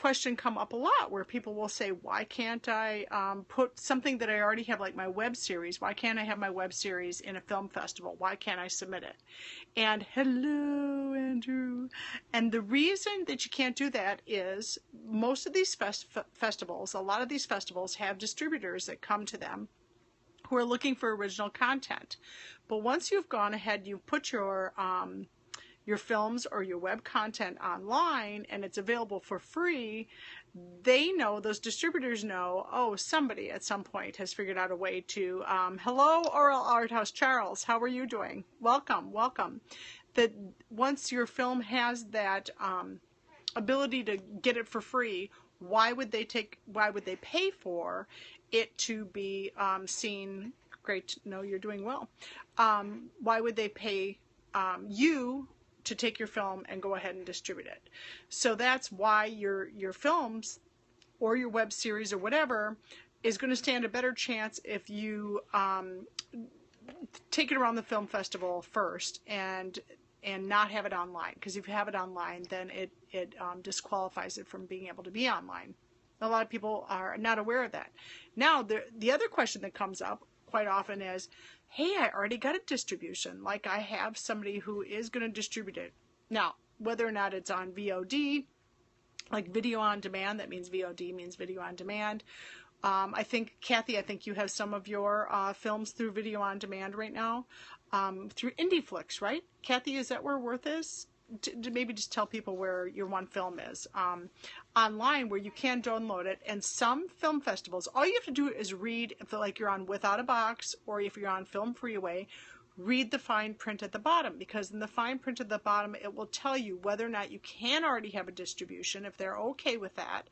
question come up a lot where people will say, why can't I put something that I already have, like my web series? Why can't I have my web series in a film festival? Why can't I submit it? And hello, Andrew. And the reason that you can't do that is most of these festivals, a lot of these festivals have distributors that come to them who are looking for original content. But once you've gone ahead, you've put your films or your web content online and it's available for free, they know, those distributors know, oh, somebody at some point has figured out a way to, hello, Oral Art House Charles, how are you doing? Welcome, welcome. That once your film has that ability to get it for free, why would they pay for it to be seen? Great to know you're doing well. Why would they pay you to take your film and go ahead and distribute it? So that's why your films or your web series or whatever is going to stand a better chance if you take it around the film festival first and not have it online. Because if you have it online, then it disqualifies it from being able to be online. A lot of people are not aware of that. Now, the other question that comes up quite often is, hey, I already got a distribution. Like, I have somebody who is going to distribute it. Now, whether or not it's on VOD, like video on demand, that means VOD means video on demand. I think, Kathy, you have some of your films through video on demand right now, through IndieFlix, right? Kathy, is that where Worth is? To maybe just tell people where your one film is online, where you can download it. And some film festivals, all you have to do is read, if like you're on Without a Box or if you're on Film Freeway, read the fine print at the bottom, because in the fine print at the bottom it will tell you whether or not you can already have a distribution, if they're okay with that,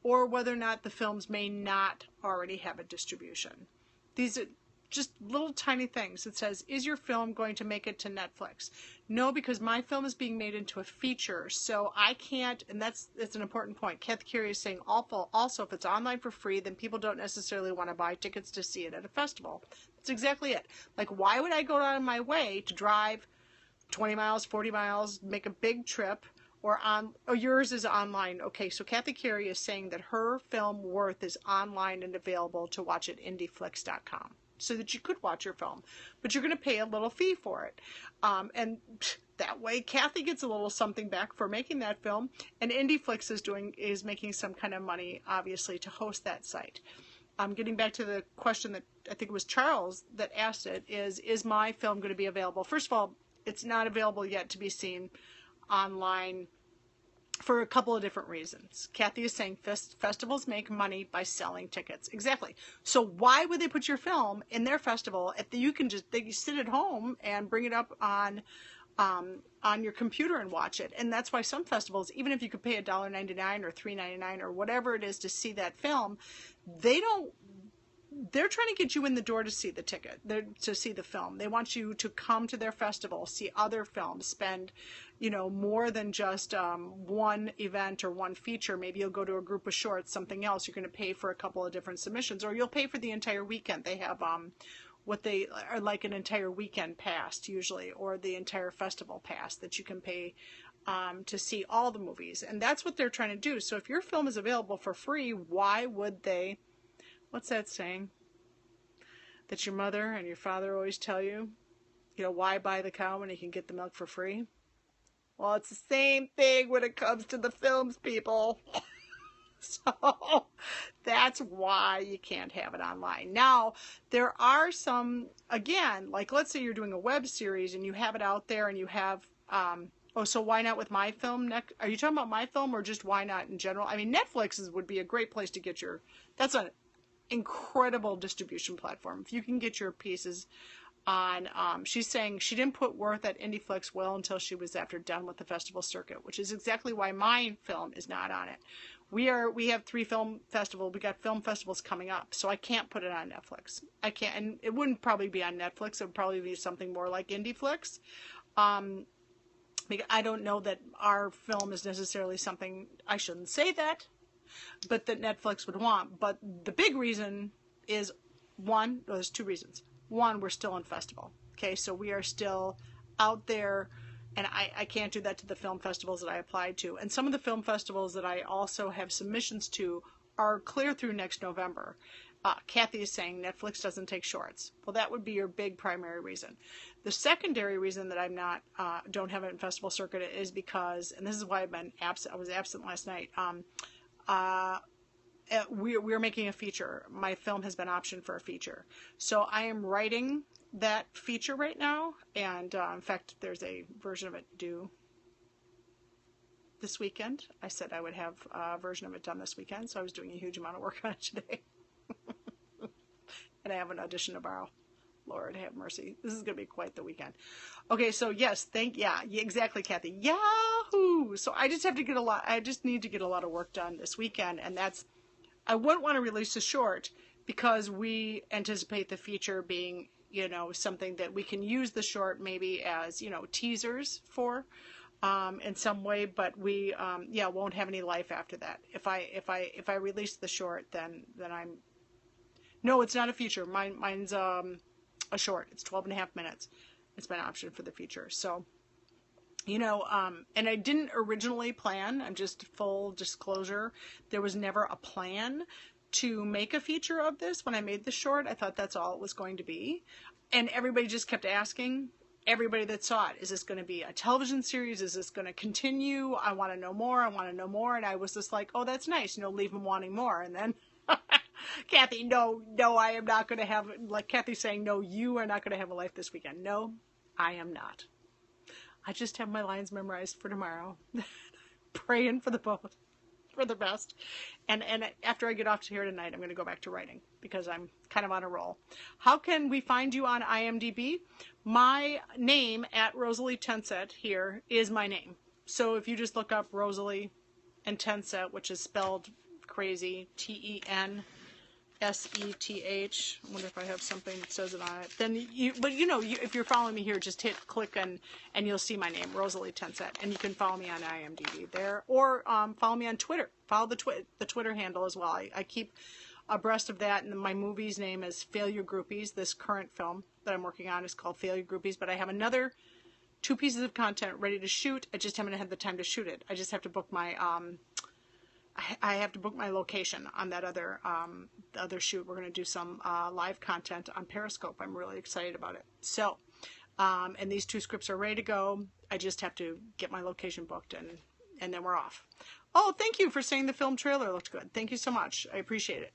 or whether or not the films may not already have a distribution. These are just little tiny things. It says, is your film going to make it to Netflix? No, because my film is being made into a feature, so I can't, and that's an important point. Kath Curie is saying also if it's online for free, then people don't necessarily want to buy tickets to see it at a festival. That's exactly it. Like, why would I go out of my way to drive 20 miles, 40 miles, make a big trip, or yours is online. Okay, so Kathy Curie is saying that her film Worth is online and available to watch at indieflix.com. So that you could watch your film, but you're going to pay a little fee for it. And that way Kathy gets a little something back for making that film, and IndieFlix is making some kind of money, obviously, to host that site. Getting back to the question that I think it was Charles that asked it, is my film going to be available? First of all, it's not available yet to be seen online for a couple of different reasons. Kathy is saying festivals make money by selling tickets. Exactly. So why would they put your film in their festival if you can they sit at home and bring it up on your computer and watch it? And that's why some festivals, even if you could pay $1.99 or $3.99 or whatever it is to see that film, they're trying to get you in the door to see the ticket, to see the film. They want you to come to their festival, see other films, spend, more than just one event or one feature. Maybe you'll go to a group of shorts, something else. You're going to pay for a couple of different submissions, or you'll pay for the entire weekend. They have what they are like an entire weekend pass usually, or the entire festival pass that you can pay to see all the movies. And that's what they're trying to do. So if your film is available for free, why would they? What's that saying that your mother and your father always tell you? Why buy the cow when you can get the milk for free? Well, it's the same thing when it comes to the films, people. So that's why you can't have it online. Now, there are some, again, like let's say you're doing a web series and you have it out there and you have, so why not with my film? Are you talking about my film or just why not in general? I mean, Netflix would be a great place to get that's an incredible distribution platform. If you can get your pieces on, she's saying she didn't put Worth at IndieFlix well until she was done with the festival circuit, which is exactly why my film is not on it. We have 3 film festivals. We got film festivals coming up, so I can't put it on Netflix. I can't, and it wouldn't probably be on Netflix. It would probably be something more like IndieFlix. I don't know that our film is necessarily something, I shouldn't say that, but that Netflix would want. But the big reason is there's 2 reasons. One, we're still in festival. Okay, so we are still out there And I can't do that to the film festivals that I applied to. And some of the film festivals that I also have submissions to are clear through next November. Kathy is saying Netflix doesn't take shorts. Well, that would be your big primary reason. The secondary reason that I'm not don't have it in festival circuit is because, and this is why I've been absent. I was absent last night. We're making a feature. My film has been optioned for a feature, so I am writing that feature right now. And in fact, there's a version of it due this weekend. I said I would have a version of it done this weekend, so I was doing a huge amount of work on it today. And I have an audition to borrow. Lord have mercy. This is going to be quite the weekend. Okay, so yes, yeah, exactly, Kathy. Yahoo! So I just need to get a lot of work done this weekend, and I wouldn't want to release a short because we anticipate the feature being, something that we can use the short maybe as, teasers for, in some way, but we, won't have any life after that. If I release the short, then no, it's not a feature. Mine's, a short. It's 12 and a half minutes. It's been optioned for the feature. So, and I didn't originally plan, I'm just full disclosure, there was never a plan to make a feature of this. When I made the short, I thought that's all it was going to be. And everybody just kept asking, everybody that saw it, is this going to be a television series? Is this going to continue? I want to know more. I want to know more. And I was just like, oh, that's nice. Leave them wanting more. And then Kathy, no, I am not going to have, like Kathy's saying, no, you are not going to have a life this weekend. No, I am not. I just have my lines memorized for tomorrow. Praying for the best. And after I get off here tonight, I'm going to go back to writing because I'm kind of on a roll. How can we find you on IMDb? My name at Rosalie Tenseth here is my name. So if you just look up Rosalie and Tenseth, which is spelled crazy, Tenseth. I wonder if I have something that says it on it. Then if you're following me here, just hit click and you'll see my name, Rosalie Tenseth, and you can follow me on IMDb there, or follow me on Twitter. Follow the Twitter handle as well. I keep abreast of that, and my movie's name is Failure Groupies. This current film that I'm working on is called Failure Groupies, but I have another 2 pieces of content ready to shoot. I just haven't had the time to shoot it. I just have to book my I have to book my location on that other shoot. We're going to do some live content on Periscope. I'm really excited about it. So, and these 2 scripts are ready to go. I just have to get my location booked, and then we're off. Oh, thank you for saying the film trailer looked good. Thank you so much. I appreciate it.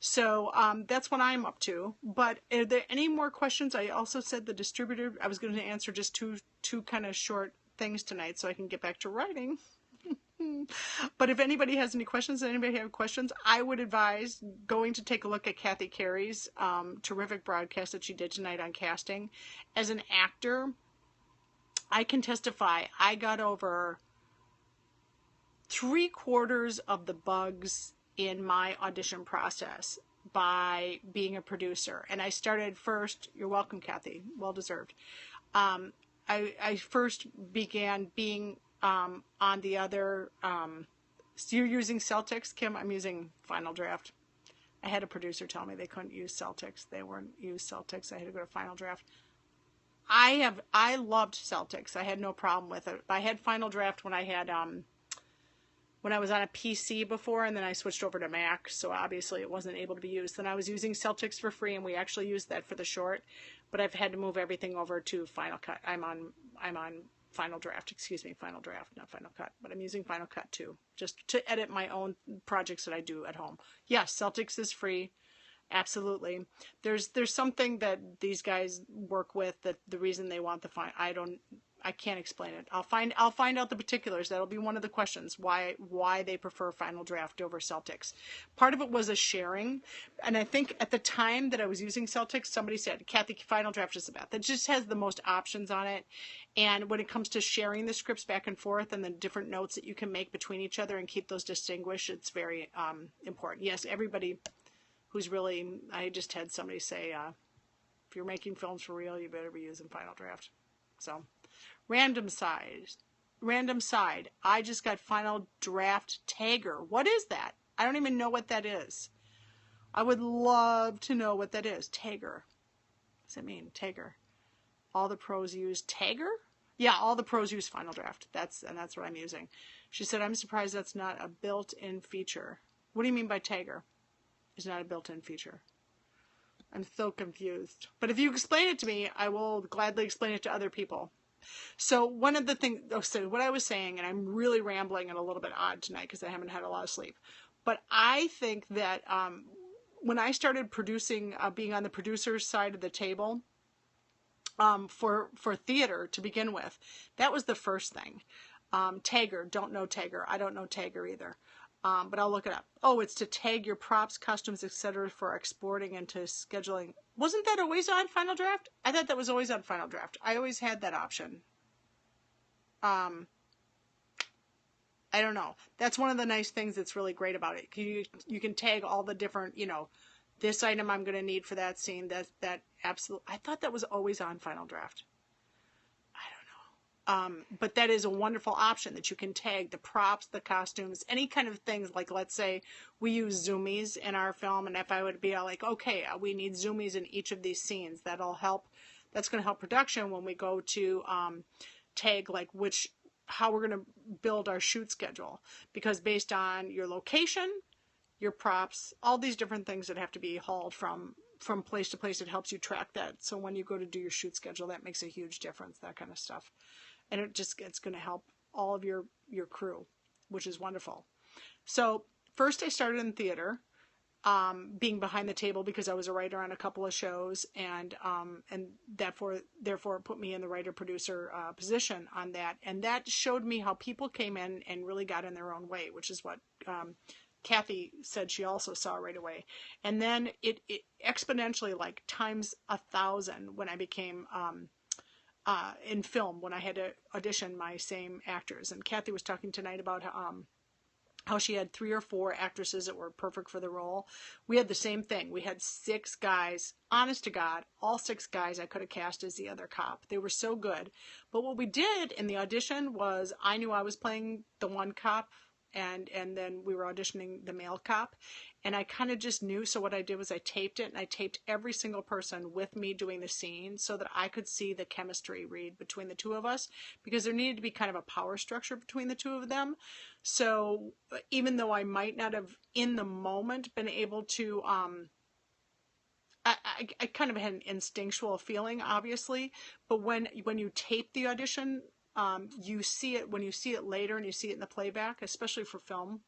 So that's what I'm up to. But are there any more questions? I also said the distributor, I was going to answer just two kind of short things tonight so I can get back to writing. But if anybody has any questions, I would advise going to take a look at Kathy Carey's terrific broadcast that she did tonight on casting. As an actor, I can testify I got over 3/4 of the bugs in my audition process by being a producer. And I started first, you're welcome, Kathy, well deserved. I first began being on the other, so you're using Celtics, Kim? I'm using Final Draft. I had a producer tell me they couldn't use Celtics. They weren't use Celtics. I had to go to Final Draft. I loved Celtics. I had no problem with it. I had Final Draft when I had, when I was on a PC before, and then I switched over to Mac, so obviously it wasn't able to be used. Then I was using Celtics for free, and we actually used that for the short, but I've had to move everything over to Final Cut. I'm on Final Draft, Final Draft, not Final Cut, but I'm using Final Cut too, just to edit my own projects that I do at home. Yes, Celtics is free. Absolutely. There's something that these guys work with that the reason they want the I can't explain it. I'll find out the particulars. That'll be one of the questions, why they prefer Final Draft over Celtics. Part of it was a sharing, and I think at the time that I was using Celtics, somebody said, Kathy, Final Draft is the best. It just has the most options on it, and when it comes to sharing the scripts back and forth and the different notes that you can make between each other and keep those distinguished, it's very important. Yes, everybody who's really, I just had somebody say, if you're making films for real, you better be using Final Draft. So, Random side. I just got Final Draft Tagger. What is that? I don't even know what that is. I would love to know what that is. Tagger. What does it mean? Tagger. All the pros use Tagger? Yeah, all the pros use Final Draft. That's what I'm using. She said, I'm surprised that's not a built-in feature. What do you mean by tagger? It's not a built-in feature. I'm so confused. But if you explain it to me, I will gladly explain it to other people. So one of the things, so what I was saying, and I'm really rambling and a little bit odd tonight because I haven't had a lot of sleep, but I think that when I started producing, being on the producer's side of the table, for theater to begin with, that was the first thing. Tagger, don't know Tagger. I don't know Tagger either. But I'll look it up. Oh, it's to tag your props, costumes, etc. for exporting into scheduling. Wasn't that always on Final Draft? I thought that was always on Final Draft. I always had that option. I don't know. That's one of the nice things that's really great about it. You can tag all the different, this item I'm going to need for that scene. That absolute. I thought that was always on Final Draft. But that is a wonderful option that you can tag the props, the costumes, any kind of things. Like, let's say we use zoomies in our film, and if I would be like, okay, we need zoomies in each of these scenes, that'll help. That's going to help production when we go to tag like how we're going to build our shoot schedule, because based on your location, your props, all these different things that have to be hauled from place to place, it helps you track that. So when you go to do your shoot schedule, that makes a huge difference, that kind of stuff. And it's going to help all of your crew, which is wonderful. So first I started in theater, being behind the table because I was a writer on a couple of shows, and therefore it put me in the writer-producer position on that. And that showed me how people came in and really got in their own way, which is what Kathy said she also saw right away. And then it exponentially, like times 1,000, when I became in film, when I had to audition my same actors. And Kathy was talking tonight about how she had 3 or 4 actresses that were perfect for the role. We had the same thing. We had 6 guys, honest to God, all 6 guys I could have cast as the other cop. They were so good. But what we did in the audition was, I knew I was playing the one cop, and then we were auditioning the male cop, and I kind of just knew. So what I did was I taped it, and I taped every single person with me doing the scene so that I could see the chemistry read between the two of us, because there needed to be kind of a power structure between the two of them. So even though I might not have in the moment been able to, I kind of had an instinctual feeling, obviously, but when you tape the audition, you see it, when you see it later and you see it in the playback, especially for film,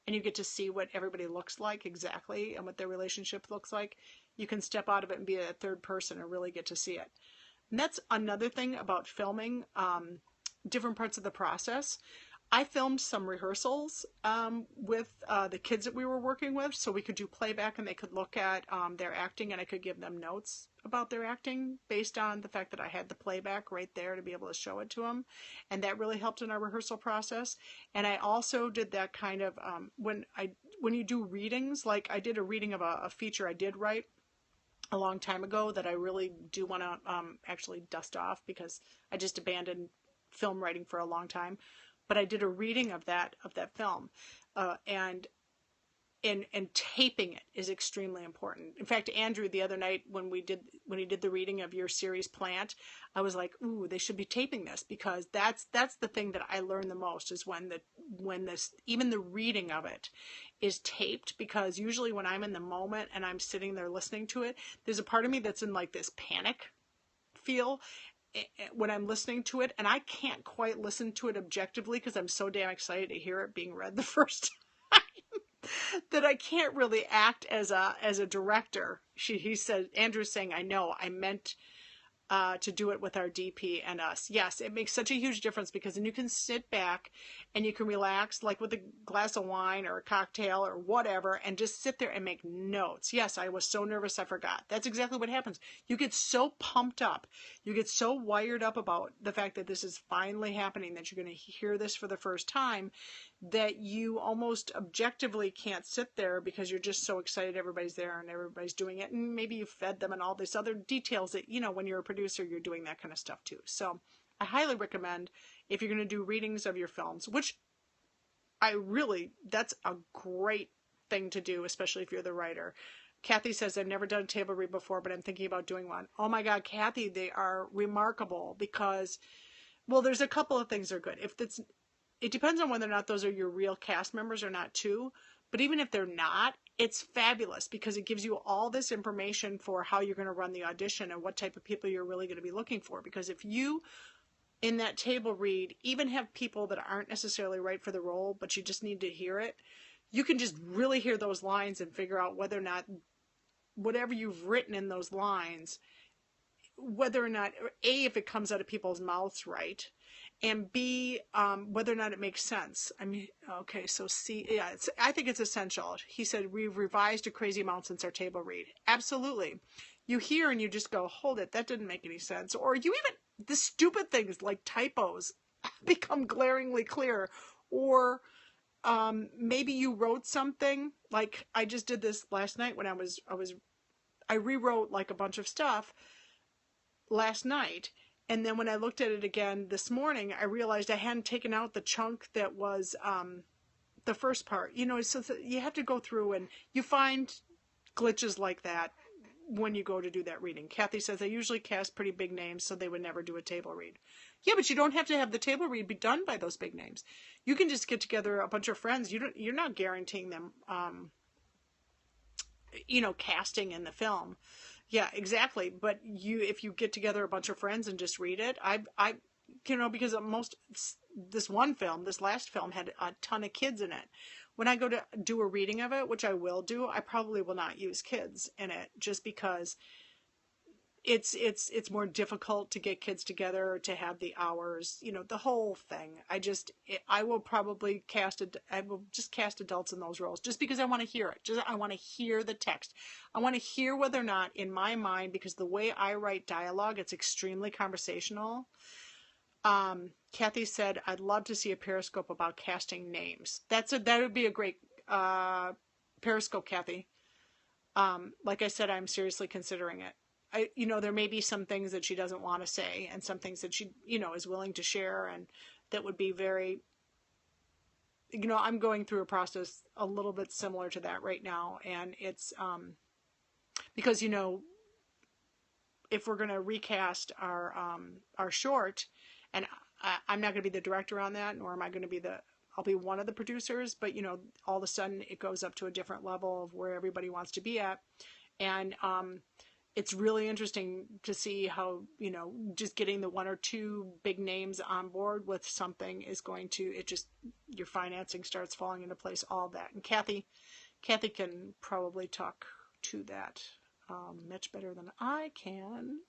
and you get to see what everybody looks like exactly and what their relationship looks like, you can step out of it and be a third person and really get to see it. And that's another thing about filming, different parts of the process. I filmed some rehearsals with the kids that we were working with, so we could do playback and they could look at their acting, and I could give them notes about their acting based on the fact that I had the playback right there to be able to show it to them. And that really helped in our rehearsal process. And I also did that kind of, when you do readings, like I did a reading of a feature I did write a long time ago that I really do want to actually dust off, because I just abandoned film writing for a long time. But I did a reading of that film, and taping it is extremely important. In fact, Andrew, the other night when he did the reading of your series Plant, I was like, ooh, they should be taping this, because that's the thing that I learned the most, is when even the reading of it is taped, because usually when I'm in the moment and I'm sitting there listening to it, there's a part of me that's in like this panic feel when I'm listening to it, and I can't quite listen to it objectively because I'm so damn excited to hear it being read the first time that I can't really act as a director. He said, Andrew's saying, I know, I meant to do it with our DP and us. Yes, it makes such a huge difference, because then you can sit back and you can relax, like with a glass of wine or a cocktail or whatever, and just sit there and make notes. Yes, I was so nervous I forgot. That's exactly what happens. You get so pumped up. You get so wired up about the fact that this is finally happening, that you're going to hear this for the first time, that you almost objectively can't sit there, because you're just so excited everybody's there and everybody's doing it, and maybe you fed them and all these other details that, when you're a producer, you're doing that kind of stuff too. So I highly recommend, if you're going to do readings of your films, which that's a great thing to do, especially if you're the writer. Kathy says, I've never done a table read before, but I'm thinking about doing one. Oh my God, Kathy, they are remarkable, because Well, there's a couple of things that are good. It depends on whether or not those are your real cast members or not too. But even if they're not, it's fabulous because it gives you all this information for how you're going to run the audition and what type of people you're really going to be looking for. Because if you, in that table read, even have people that aren't necessarily right for the role, but you just need to hear it, you can just really hear those lines and figure out whether or not whatever you've written in those lines, whether or not, A, if it comes out of people's mouths right, and B, whether or not it makes sense. I mean, okay, so C, yeah, I think it's essential. He said, we've revised a crazy amount since our table read. Absolutely. You hear and you just go, hold it, that didn't make any sense. Or you even, the stupid things like typos become glaringly clear. Or maybe you wrote something, like I just did this last night when I rewrote like a bunch of stuff last night. And then when I looked at it again this morning, I realized I hadn't taken out the chunk that was the first part. You know, so you have to go through and you find glitches like that when you go to do that reading. Kathy says, I usually cast pretty big names, so they would never do a table read. Yeah, but you don't have to have the table read be done by those big names. You can just get together a bunch of friends. You're not guaranteeing them, casting in the film. Yeah, exactly. But if you get together a bunch of friends and just read it, because this last film had a ton of kids in it. When I go to do a reading of it, which I will do, I probably will not use kids in it just because it's more difficult to get kids together, to have the hours, the whole thing. I will probably just cast adults in those roles just because I want to hear it. I want to hear the text. I want to hear whether or not in my mind, because the way I write dialogue, it's extremely conversational. Kathy said, I'd love to see a Periscope about casting names. That would be a great, Periscope, Kathy. Like I said, I'm seriously considering it. There may be some things that she doesn't want to say and some things that she, is willing to share, and that would be very, I'm going through a process a little bit similar to that right now. And it's, because, if we're going to recast our short, and I'm not going to be the director on that, nor am I going to be I'll be one of the producers, but, all of a sudden it goes up to a different level of where everybody wants to be at. And, it's really interesting to see how, just getting the one or two big names on board with something is going to, your financing starts falling into place, all that. And Kathy can probably talk to that much better than I can.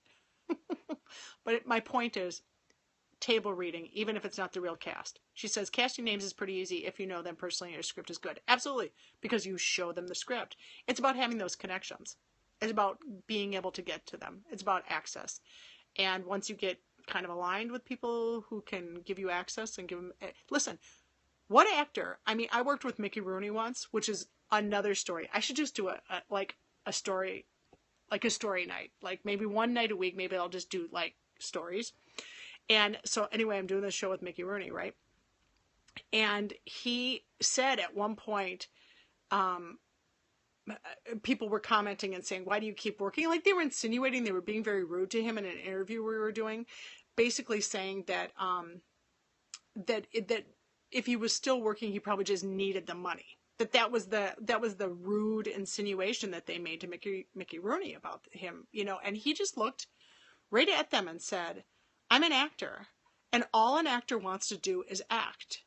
But my point is, table reading, even if it's not the real cast. She says casting names is pretty easy if you know them personally and your script is good. Absolutely, because you show them the script. It's about having those connections. It's about being able to get to them. It's about access. And once you get kind of aligned with people who can give you access and give them... Listen, what actor... I mean, I worked with Mickey Rooney once, which is another story. I should just do a story night. Like maybe one night a week, maybe I'll just do like stories. And so anyway, I'm doing this show with Mickey Rooney, right? And he said at one point... people were commenting and saying, why do you keep working? Like they were insinuating, they were being very rude to him in an interview we were doing, basically saying that that if he was still working, he probably just needed the money. That was the rude insinuation that they made to Mickey Rooney about him, and he just looked right at them and said, I'm an actor, and all an actor wants to do is act.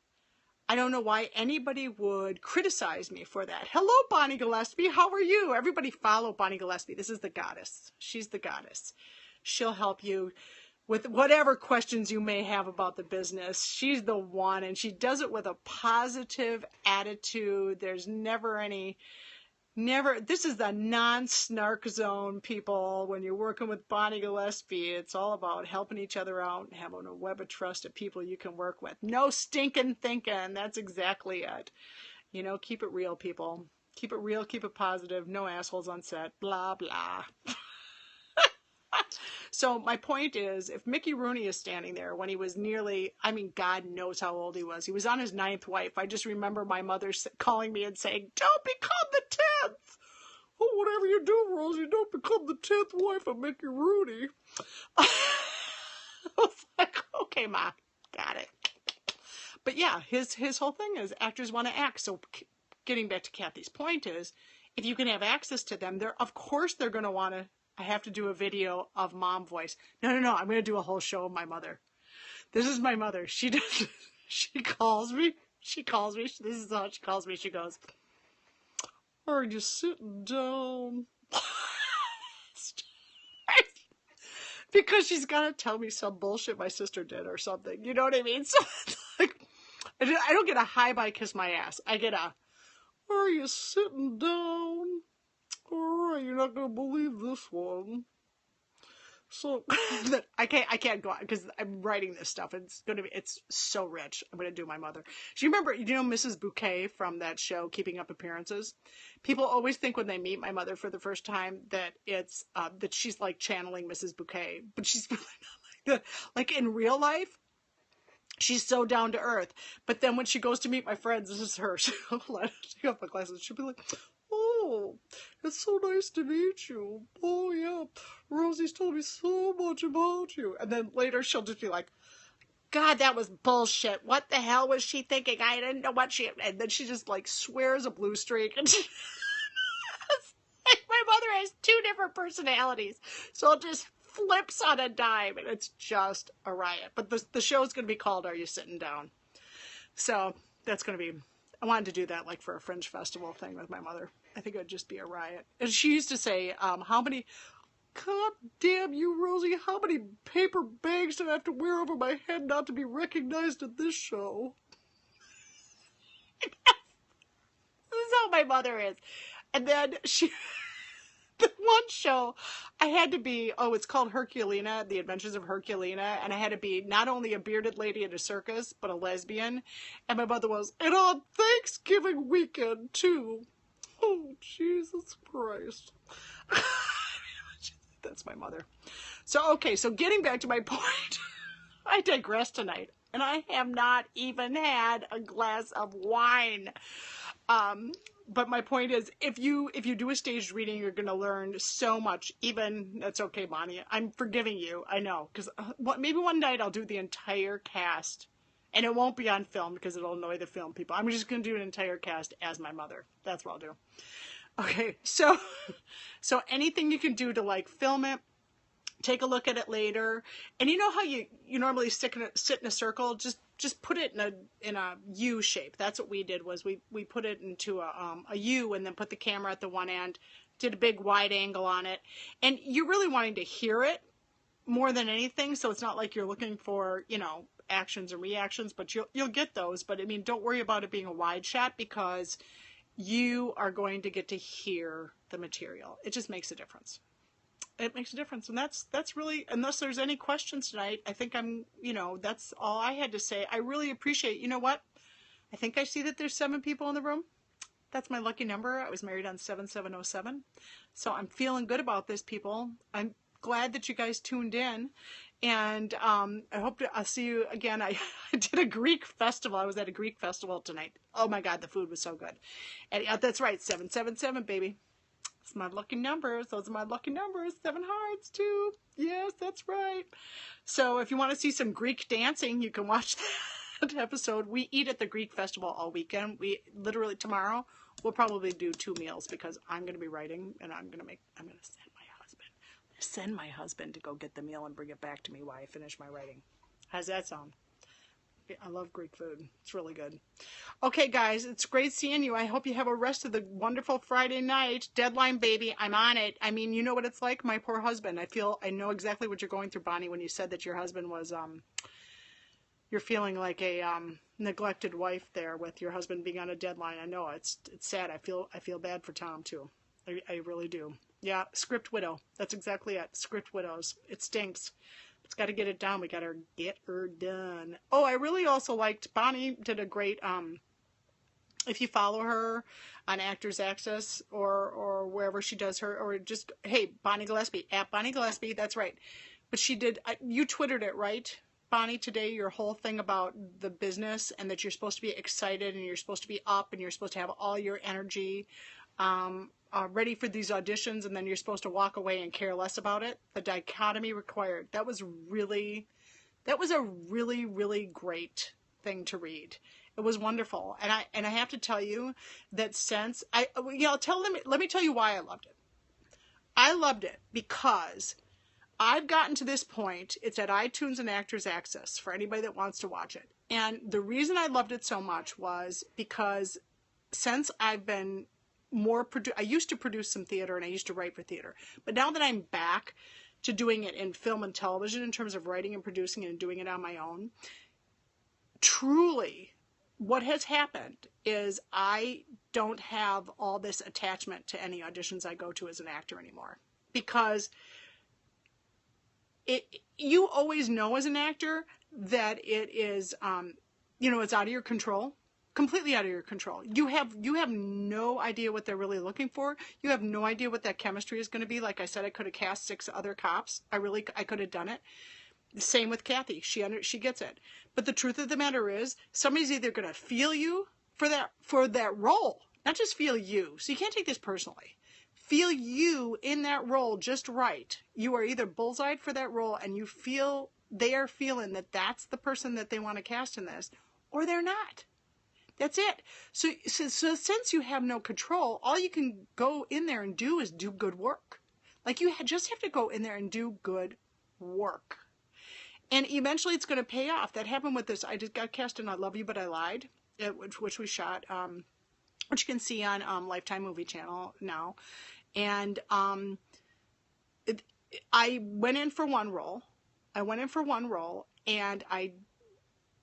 I don't know why anybody would criticize me for that. Hello, Bonnie Gillespie. How are you? Everybody follow Bonnie Gillespie. This is the goddess. She's the goddess. She'll help you with whatever questions you may have about the business. She's the one, and she does it with a positive attitude. There's this is the non-snark zone, people. When you're working with Bonnie Gillespie, it's all about helping each other out and having a web of trust of people you can work with. No stinking thinking. That's exactly it. Keep it real, people. Keep it real, keep it positive. No assholes on set. Blah, blah. So my point is, if Mickey Rooney is standing there when he was God knows how old he was. He was on his 9th wife. I just remember my mother calling me and saying, don't become the 10th. Oh, whatever you do, Rosie, don't become the 10th wife of Mickey Rooney. I was like, okay, Ma. Got it. But yeah, his whole thing is actors want to act. So getting back to Kathy's point is, if you can have access to them, of course they're going to want to. I have to do a video of mom voice. No. I'm going to do a whole show of my mother. This is my mother. She does. She calls me. This is how she calls me. She goes, "Are you sitting down?" Because she's got to tell me some bullshit my sister did or something. You know what I mean? So it's like, I don't get a hi bye kiss my ass. I get a, "Are you sitting down? All right, you're not going to believe this one." So I can't go on because I'm writing this stuff. It's so rich. I'm going to do my mother. Do you remember, Mrs. Bouquet from that show, Keeping Up Appearances? People always think when they meet my mother for the first time that it's, that she's like channeling Mrs. Bouquet, but she's really not like that. Like in real life, she's so down to earth. But then when she goes to meet my friends, this is her. She'll have my glasses. She'll be like, "Oh, it's so nice to meet you. Oh, yeah, Rosie's told me so much about you." And then later she'll just be like, "God, that was bullshit. What the hell was she thinking? I didn't know what she..." And then she just like swears a blue streak. And my mother has two different personalities. So it just flips on a dime and it's just a riot. But the show's going to be called "Are You Sitting Down?" So that's going to be... I wanted to do that like for a Fringe Festival thing with my mother. I think it would just be a riot. And she used to say, "How many... God damn you, Rosie, how many paper bags do I have to wear over my head not to be recognized at this show?" This is how my mother is. And then the one show, I had to be, it's called Herculina, The Adventures of Herculina, and I had to be not only a bearded lady at a circus, but a lesbian. And my mother was, "And on Thanksgiving weekend, too." Oh, Jesus Christ. That's my mother. So getting back to my point, I digress tonight, and I have not even had a glass of wine. But my point is, if you do a staged reading, you're going to learn so much. Even, that's okay, Bonnie. I'm forgiving you. I know, because maybe one night I'll do the entire cast, and it won't be on film because it'll annoy the film people. I'm just going to do an entire cast as my mother. That's what I'll do. Okay, so anything you can do to like film it, take a look at it later, and you know how you normally sit in a circle, just put it in a U shape. That's what we did, was we put it into a U and then put the camera at the one end, did a big wide angle on it, and you're really wanting to hear it more than anything. So it's not like you're looking for actions and reactions, but you'll get those. But I mean, don't worry about it being a wide shot because you are going to get to hear the material. It just makes a difference. It makes a difference. And that's really, unless there's any questions tonight, I think that's all I had to say. I really appreciate, you know what? I think I see that there's 7 people in the room. That's my lucky number. I was married on 7707. So I'm feeling good about this, people. I'm glad that you guys tuned in. And I hope I'll see you again. I did a Greek festival. I was at a Greek festival tonight. Oh my God, the food was so good. And that's right, 777, baby. It's my lucky numbers. Those are my lucky numbers. 7 hearts, too. Yes, that's right. So if you want to see some Greek dancing, you can watch that episode. We eat at the Greek festival all weekend. We literally, tomorrow, we'll probably do 2 meals because I'm going to be writing and I'm going to send my husband to go get the meal and bring it back to me while I finish my writing. How's that sound? I love Greek food. It's really good. Okay, guys, it's great seeing you. I hope you have a rest of the wonderful Friday night. Deadline, baby. I'm on it. I mean, you know what it's like? My poor husband. I know exactly what you're going through, Bonnie, when you said that your husband was, you're feeling like a neglected wife there with your husband being on a deadline. I know it's sad. I feel bad for Tom, too. I really do. Yeah, script widow. That's exactly it. Script widows. It stinks. It's got to get it done. We got to get her done. Oh, I really also liked, Bonnie did a great, if you follow her on Actors Access or wherever she does her, or just, hey, Bonnie Gillespie, at Bonnie Gillespie, that's right. But she did, you Twittered it, right, Bonnie, today, your whole thing about the business and that you're supposed to be excited and you're supposed to be up and you're supposed to have all your energy ready for these auditions, and then you're supposed to walk away and care less about it. The dichotomy required. That was really That was a really, really great thing to read. It was wonderful. And I have to tell you that since let me tell you why I loved it. I loved it because I've gotten to this point. It's at iTunes and Actors Access for anybody that wants to watch it. And the reason I loved it so much was because since I've been I used to produce some theater and I used to write for theater. But now that I'm back to doing it in film and television in terms of writing and producing and doing it on my own, truly what has happened is I don't have all this attachment to any auditions I go to as an actor anymore, because you always know as an actor that it is, it's out of your control, completely out of your control. You have no idea what they're really looking for. You have no idea what that chemistry is going to be. Like I said, I could have cast 6 other cops. I could have done it. Same with Kathy. She gets it. But the truth of the matter is, somebody's either going to feel you for that role, not just feel you. So you can't take this personally. Feel you in that role just right. You are either bullseyed for that role and they are feeling that that's the person that they want to cast in this, or they're not. That's it. So since you have no control, all you can go in there and do is do good work. Like, you just have to go in there and do good work. And eventually it's going to pay off. That happened with this. I just got cast in I Love You, But I Lied, which we shot, which you can see on Lifetime Movie Channel now. And I went in for one role. And I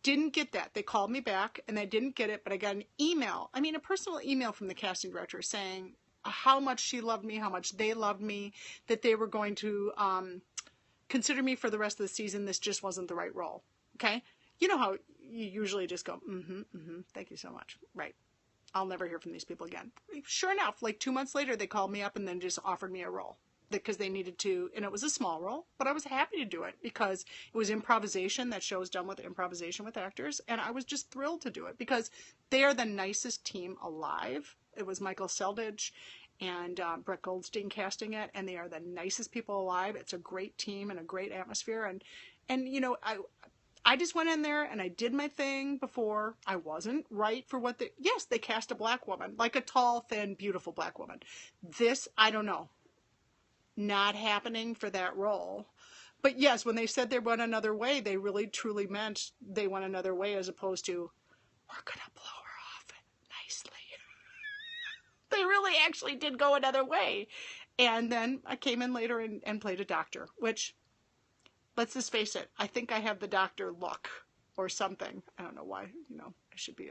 didn't get that. They called me back and I didn't get it, but I got an email. I mean, a personal email from the casting director saying how much she loved me, how much they loved me, that they were going to consider me for the rest of the season. This just wasn't the right role. Okay? You know how you usually just go, thank you so much. Right. I'll never hear from these people again. Sure enough, like 2 months later, they called me up and then just offered me a role because they needed to, and it was a small role, but I was happy to do it because it was improvisation. That show is done with improvisation with actors, and I was just thrilled to do it because they are the nicest team alive. It was Michael Seldage and Brett Goldstein casting it, and they are the nicest people alive. It's a great team and a great atmosphere, and I just went in there and I did my thing before. I wasn't right for what they cast a black woman, like a tall, thin, beautiful black woman. This, I don't know. Not happening for that role. But yes, when they said they went another way, they really truly meant they went another way, as opposed to, we're going to blow her off nicely. They really actually did go another way. And then I came in later and played a doctor, which, let's just face it, I think I have the doctor look or something. I don't know why, I should be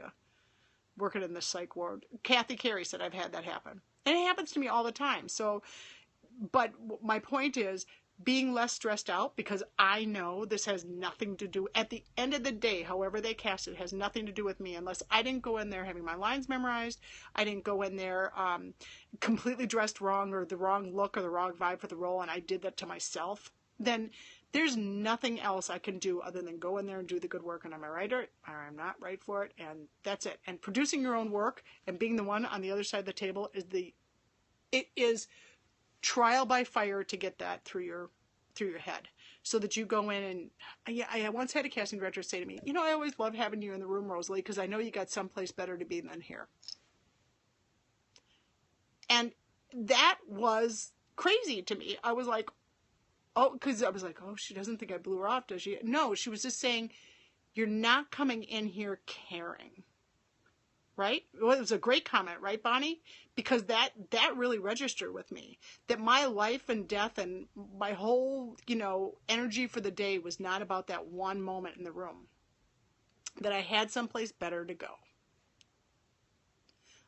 working in the psych ward. Kathy Carey said I've had that happen. And it happens to me all the time. So, but my point is being less stressed out, because I know this has nothing to do, at the end of the day, however they cast it, has nothing to do with me, unless I didn't go in there having my lines memorized. I didn't go in there completely dressed wrong, or the wrong look or the wrong vibe for the role, and I did that to myself. Then there's nothing else I can do other than go in there and do the good work, and I'm a writer or I'm not right for it, and that's it. And producing your own work and being the one on the other side of the table is trial by fire to get that through your head, so that you go in and I once had a casting director say to me, I always love having you in the room, Rosalie, because I know you got someplace better to be than here. And that was crazy to me. I was like, oh, she doesn't think I blew her off, does she? No, she was just saying, you're not coming in here caring. Right? Well, it was a great comment, right, Bonnie? Because that really registered with me, that my life and death and my whole, energy for the day was not about that one moment in the room, that I had someplace better to go.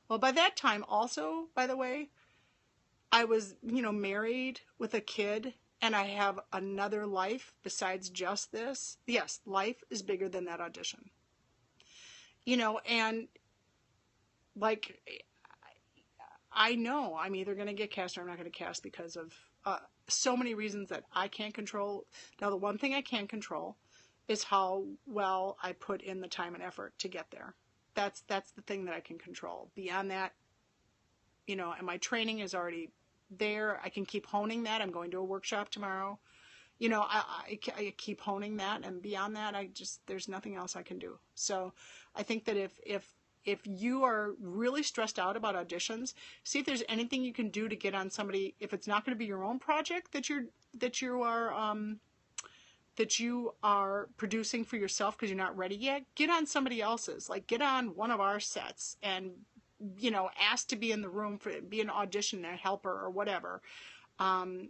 Well, by that time also, by the way, I was, married with a kid, and I have another life besides just this. Yes, life is bigger than that audition. And like, I know I'm either going to get cast or I'm not going to cast because of so many reasons that I can't control. Now, the one thing I can control is how well I put in the time and effort to get there. That's the thing that I can control. Beyond that, and my training is already there. I can keep honing that. I'm going to a workshop tomorrow, You know, I keep honing that, and beyond that, there's nothing else I can do. So I think that if you are really stressed out about auditions, see if there's anything you can do to get on somebody. If it's not going to be your own project that you are producing for yourself because you're not ready yet, get on somebody else's. Like, get on one of our sets and, you know, ask to be in the room, be an audition, a helper or whatever. And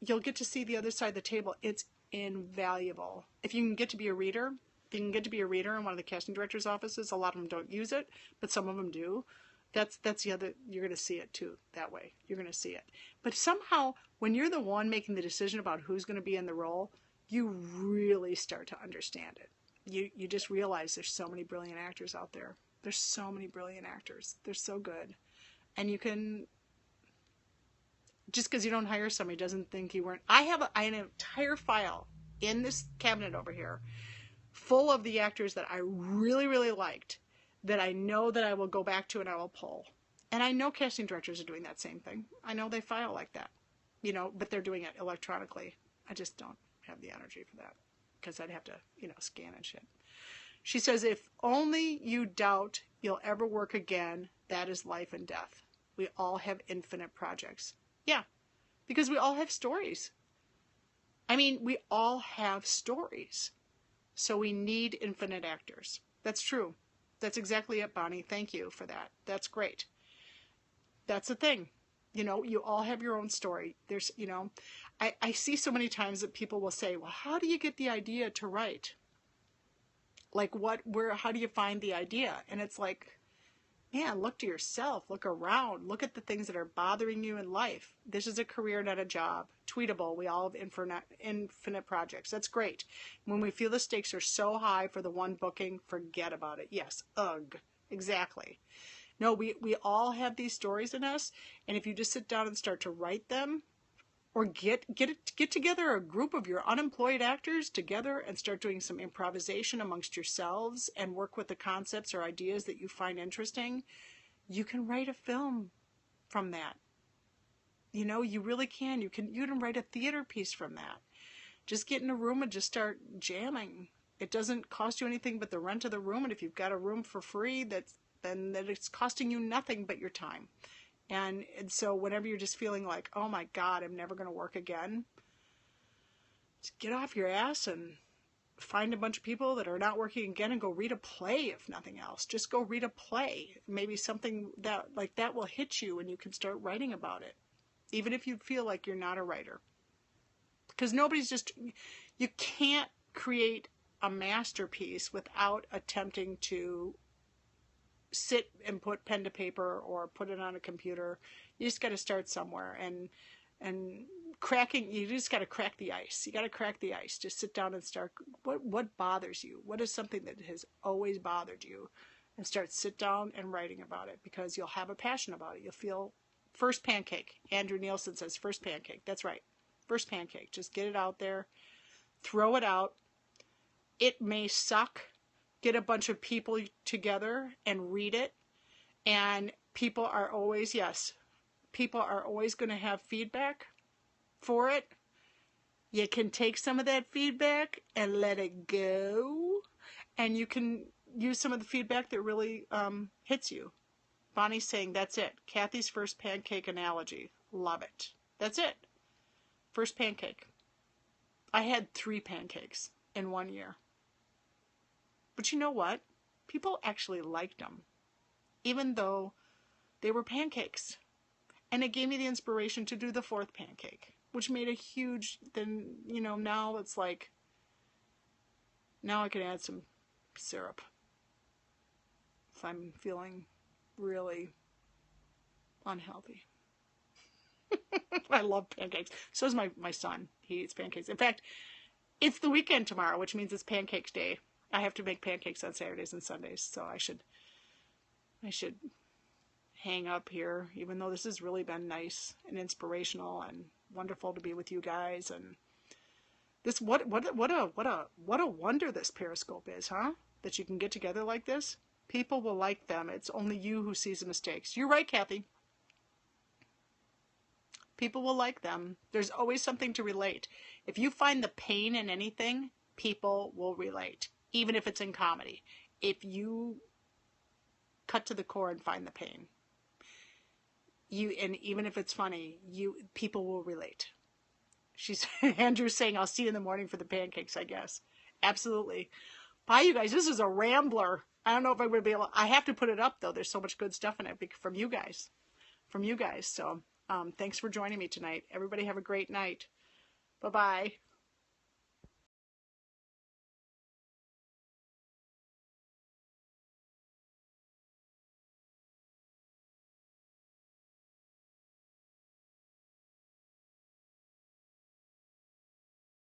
you'll get to see the other side of the table. It's invaluable. If you can get to be a reader, in one of the casting director's offices, a lot of them don't use it, but some of them do. That's the other, you're going to see it too that way. You're going to see it. But somehow, when you're the one making the decision about who's going to be in the role, you really start to understand it. You just realize there's so many brilliant actors out there. There's so many brilliant actors. They're so good. And you can, just because you don't hire somebody doesn't think you weren't. I have an entire file in this cabinet over here full of the actors that I really, really liked, that I know that I will go back to and I will pull. And I know casting directors are doing that same thing. I know they file like that, you know, but they're doing it electronically. I just don't have the energy for that because I'd have to, you know, scan and shit. She says, if only you doubt you'll ever work again, that is life and death. We all have infinite projects. Yeah, because we all have stories. I mean, we all have stories. So we need infinite actors. That's true. That's exactly it, Bonnie. Thank you for that. That's great. That's the thing. You know, you all have your own story. There's, you know, I see so many times that people will say, well, how do you get the idea to write? Like how do you find the idea? And it's like, man, look to yourself, look around, look at the things that are bothering you in life. This is a career, not a job. Tweetable, we all have infinite projects. That's great. When we feel the stakes are so high for the one booking, forget about it. Yes, ugh, exactly. No, we all have these stories in us, and if you just sit down and start to write them, or get together a group of your unemployed actors together and start doing some improvisation amongst yourselves and work with the concepts or ideas that you find interesting, you can write a film from that. You know, you really can. You can write a theater piece from that. Just get in a room and just start jamming. It doesn't cost you anything but the rent of the room, and if you've got a room for free, then it's costing you nothing but your time. And so whenever you're just feeling like, oh my God, I'm never going to work again, just get off your ass and find a bunch of people that are not working again and go read a play, if nothing else. Just go read a play. Maybe something that like that will hit you and you can start writing about it, even if you feel like you're not a writer. Because you can't create a masterpiece without attempting to sit and put pen to paper or put it on a computer. You just got to start somewhere and you just got to crack the ice. You got to crack the ice. Just sit down and start. What bothers you? What is something that has always bothered you? And sit down and writing about it, because you'll have a passion about it. You'll feel first pancake. Andrew Nielsen says first pancake. That's right. First pancake. Just get it out there. Throw it out. It may suck. Get a bunch of people together and read it. And people are always going to have feedback for it. You can take some of that feedback and let it go. And you can use some of the feedback that really hits you. Bonnie's saying, that's it. Kathy's first pancake analogy. Love it. That's it. First pancake. I had 3 pancakes in 1 year. But you know what? People actually liked them, even though they were pancakes. And it gave me the inspiration to do the 4th pancake, which made a huge, then, you know, now it's like, now I can add some syrup if I'm feeling really unhealthy. I love pancakes. So does my son. He eats pancakes. In fact, it's the weekend tomorrow, which means it's pancakes day. I have to make pancakes on Saturdays and Sundays, so I should hang up here, even though this has really been nice and inspirational and wonderful to be with you guys. And this what a wonder this Periscope is, huh? That you can get together like this. People will like them. It's only you who sees the mistakes. You're right, Kathy. People will like them. There's always something to relate. If you find the pain in anything, people will relate, even if it's in comedy. If you cut to the core and find the pain, and even if it's funny, people will relate. Andrew's saying, I'll see you in the morning for the pancakes, I guess. Absolutely. Bye, you guys. This is a rambler. I don't know if I'm going to be able. I have to put it up though. There's so much good stuff in it from you guys. So thanks for joining me tonight. Everybody have a great night. Bye-bye.